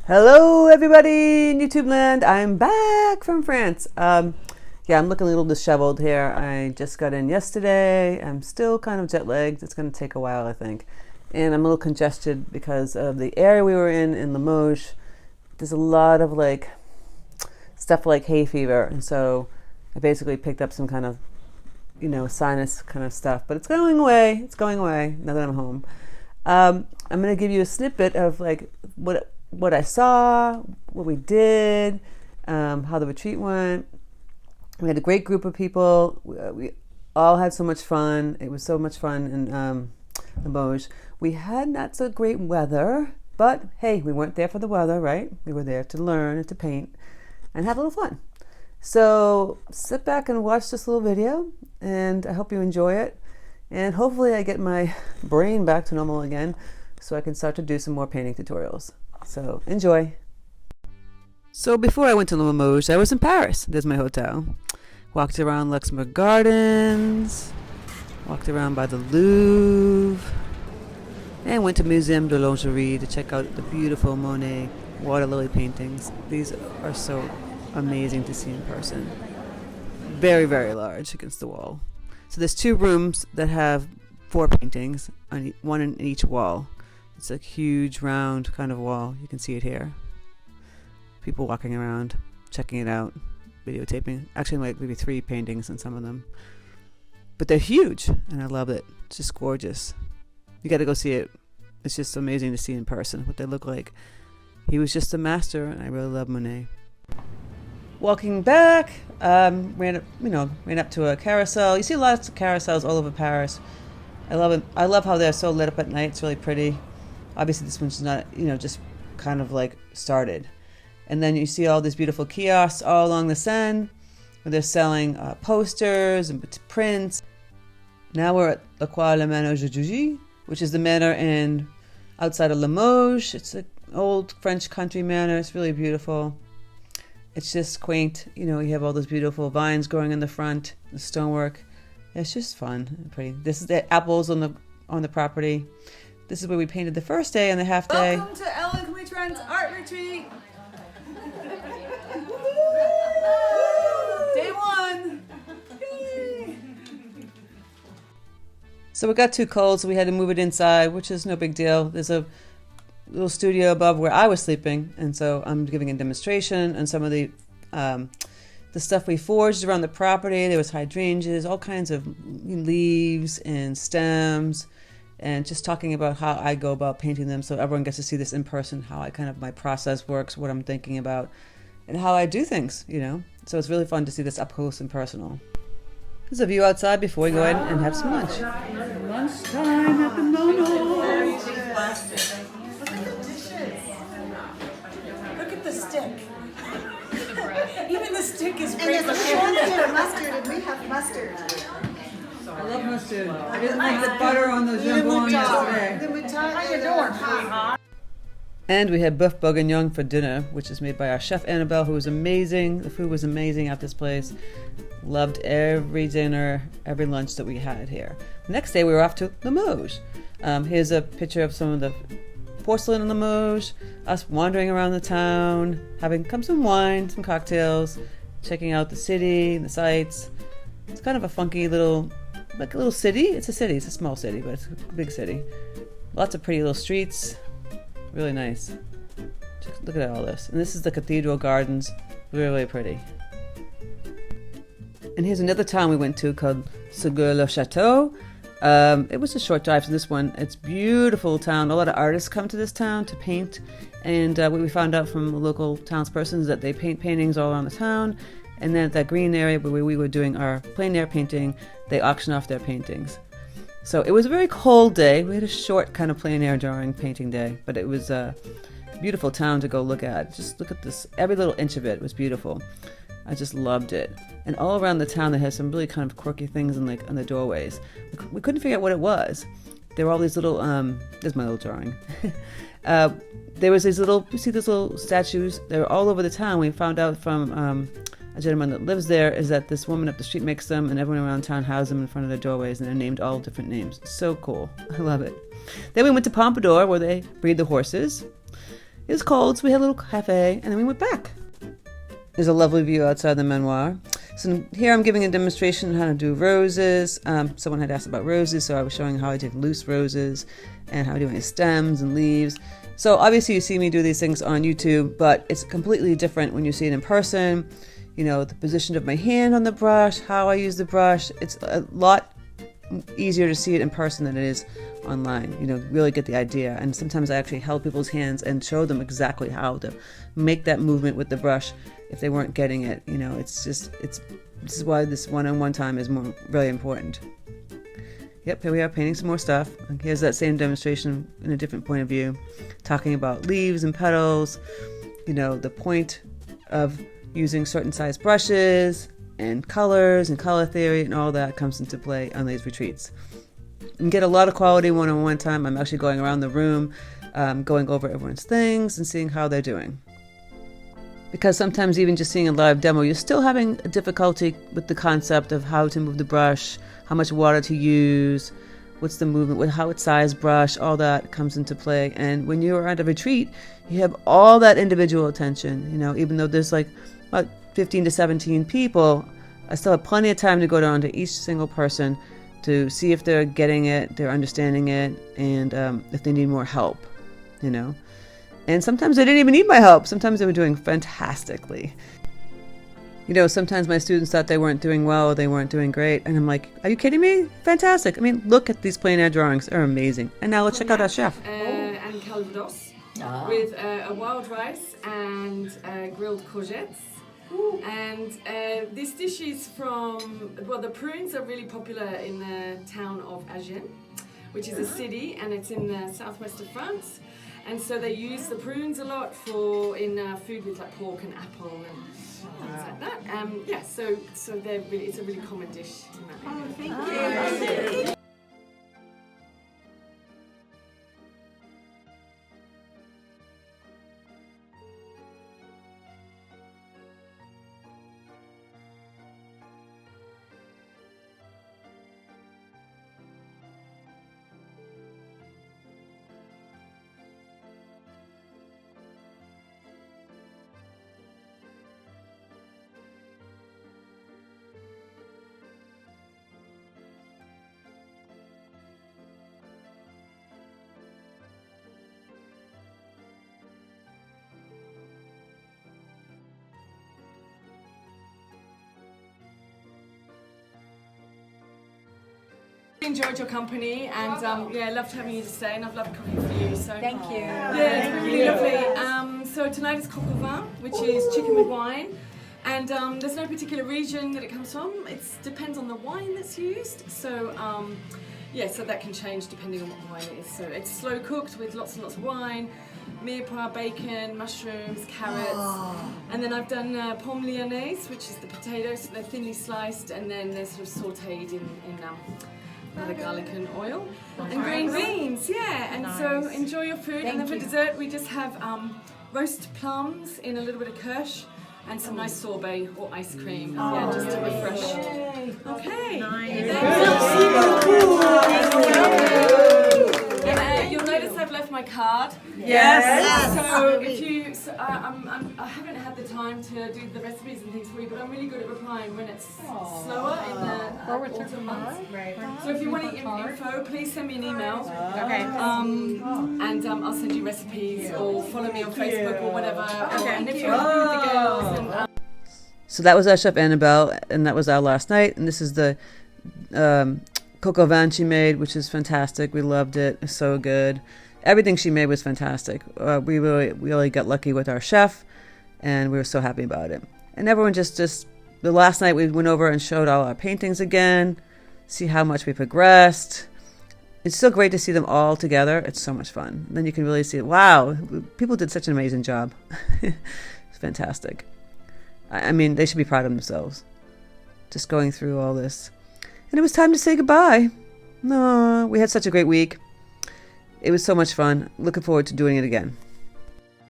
Hello everybody in YouTube land. I'm back from France. Yeah, I'm looking a little disheveled here. I just got in yesterday. I'm still kind of jet lagged. It's going to take a while, I think. And I'm a little congested because of the area we were in Limoges. There's a lot of like stuff like hay fever. And so I basically picked up some kind of, sinus kind of stuff. But it's going away. It's going away now that I'm home. I'm going to give you a snippet of like what I saw, what we did, how the retreat went. We had a great group of people. We all had so much fun. It was so much fun in Limoges. We had not so great weather, but hey, we weren't there for the weather, right? We were there to learn and to paint and have a little fun. So sit back and watch this little video, and I hope you enjoy it. And hopefully I get my brain back to normal again so I can start to do some more painting tutorials. So enjoy. So before I went to Limoges, I was in Paris. There's my hotel. Walked around Luxembourg Gardens, walked around by the Louvre, and went to Muséum de Lingerie to check out the beautiful Monet water lily paintings. These are so amazing to see in person. Very, very large against the wall. So there's two rooms that have 4 paintings, one in each wall. It's a huge round kind of wall. You can see it here. People walking around, checking it out, videotaping. Actually, like maybe 3 paintings in some of them. But they're huge, and I love it. It's just gorgeous. You got to go see it. It's just amazing to see in person what they look like. He was just a master, and I really love Monet. Walking back, ran up to a carousel. You see lots of carousels all over Paris. I love it. I love how they're so lit up at night. It's really pretty. Obviously, this one's not, just kind of like started. And then you see all these beautiful kiosks all along the Seine where they're selling posters and prints. Now we're at the Manor, which is the manor outside of Limoges. It's an old French country manor. It's really beautiful. It's just quaint. You have all those beautiful vines growing in the front, the stonework. It's just fun and pretty. This is the apples on the property. This is where we painted the first day and the half day. Welcome to Crimi-trent art retreat. Day 1. So it got too cold, so we had to move it inside, which is no big deal. There's a little studio above where I was sleeping, and so I'm giving a demonstration on some of the stuff we forged around the property. There was hydrangeas, all kinds of leaves and stems, and just talking about how I go about painting them so everyone gets to see this in person, how my process works, what I'm thinking about, and how I do things, So it's really fun to see this up close and personal. There's a view outside before we go ahead and have some lunch. Lunchtime at the Manor. Look at the stick. Even the stick is great. And there's a shortage of mustard, and we have mustard. I love mustard. I didn't like the butter on the jambon yesterday. And we had boeuf bourguignon for dinner, which is made by our chef Annabelle, who was amazing. The food was amazing at this place. Loved every dinner, every lunch that we had here. The next day we were off to Limoges. Here's a picture of some of the porcelain in Limoges, us wandering around the town, having some wine, some cocktails, checking out the city and the sights. It's kind of a funky little city. It's a city. It's a small city, but it's a big city. Lots of pretty little streets. Really nice. Just look at all this. And this is the cathedral gardens. Really, really pretty. And here's another town we went to called Ségur-le-Château. It was a short drive to this one. It's a beautiful town. A lot of artists come to this town to paint. And what we found out from the local townsperson is that they paint paintings all around the town. And then at that green area where we were doing our plein air painting, they auction off their paintings. So it was a very cold day. We had a short kind of plein air drawing painting day, but it was a beautiful town to go look at. Just look at this. Every little inch of it was beautiful. I just loved it. And all around the town, they had some really kind of quirky things on the doorways. We couldn't figure out what it was. There were all these little, there's my little drawing. There was these little, you see those little statues? They were all over the town. We found out from a gentleman that lives there is that this woman up the street makes them, and everyone around town has them in front of their doorways, and they're named all different names. It's so cool. I love it. Then we went to Pompadour, where they breed the horses. It was cold, so we had a little cafe, and then we went back. There's a lovely view outside the manoir. So here I'm giving a demonstration on how to do roses. Someone had asked about roses, so I was showing how I did loose roses and how I do my stems and leaves. So obviously you see me do these things on YouTube, but it's completely different when you see it in person. You know, the position of my hand on the brush, how I use the brush. It's a lot easier to see it in person than it is online. You know, really get the idea. And sometimes I actually held people's hands and showed them exactly how to make that movement with the brush if they weren't getting it. You know, this is why this one-on-one time is really important. Yep, here we are painting some more stuff. And here's that same demonstration in a different point of view, talking about leaves and petals, you know, the point of using certain size brushes and colors and color theory and all that comes into play on these retreats. You can get a lot of quality one-on-one time. I'm actually going around the room, going over everyone's things and seeing how they're doing. Because sometimes even just seeing a live demo, you're still having a difficulty with the concept of how to move the brush, how much water to use, what's the movement, how it's sized brush, all that comes into play. And when you're at a retreat, you have all that individual attention. You know, even though there's like about 15 to 17 people, I still have plenty of time to go down to each single person to see if they're getting it, they're understanding it, and if they need more help, you know. And sometimes they didn't even need my help. Sometimes they were doing fantastically. You know, sometimes my students thought they weren't doing well, they weren't doing great. And I'm like, are you kidding me? Fantastic. I mean, look at these plein air drawings. They're amazing. And now let's check out our chef. And calvados with a wild rice and grilled courgettes. Ooh. And this dish is from, well, the prunes are really popular in the town of Agen, which is a city, and it's in the southwest of France. And so they use the prunes a lot in food with like pork and apple and things like that. Yeah, so it's a really common dish in that area. Oh, thank you. Enjoyed your company, and yeah, loved having you to stay, and I've loved cooking for you. So Thank you. Yeah, it's been really lovely. So tonight is coq au vin, which is chicken with wine, and there's no particular region that it comes from. It depends on the wine that's used. So yeah, so that can change depending on what the wine is. So it's slow cooked with lots and lots of wine, mirepoix, bacon, mushrooms, carrots, and then I've done pomme lyonnaise, which is the potatoes. So they're thinly sliced, and then they're sort of sautéed in the garlic and oil, and green beans, yeah. And so enjoy your food. And then for dessert, we just have roast plums in a little bit of kirsch and some nice sorbet or ice cream, yeah, just to refresh. Okay. You'll notice I've left my card. Yes. So if you, I haven't had the time to do the recipes and things for you, but I'm really good at replying when it's slower in the autumn months. Right. So if you want info, please send me an email. Okay. And I'll send you recipes or follow me on Facebook or whatever. Okay. And if you're happy with the girls, and, So that was our chef Annabelle, and that was our last night. And this is the coq au vin she made, which is fantastic. We loved it. It's so good. Everything she made was fantastic. We really got lucky with our chef, and we were so happy about it. And everyone just the last night we went over and showed all our paintings again, see how much we progressed. It's still great to see them all together. It's so much fun. And then you can really see, wow, people did such an amazing job. It's fantastic. I mean, they should be proud of themselves. Just going through all this. And it was time to say goodbye. No, we had such a great week. It was so much fun. Looking forward to doing it again.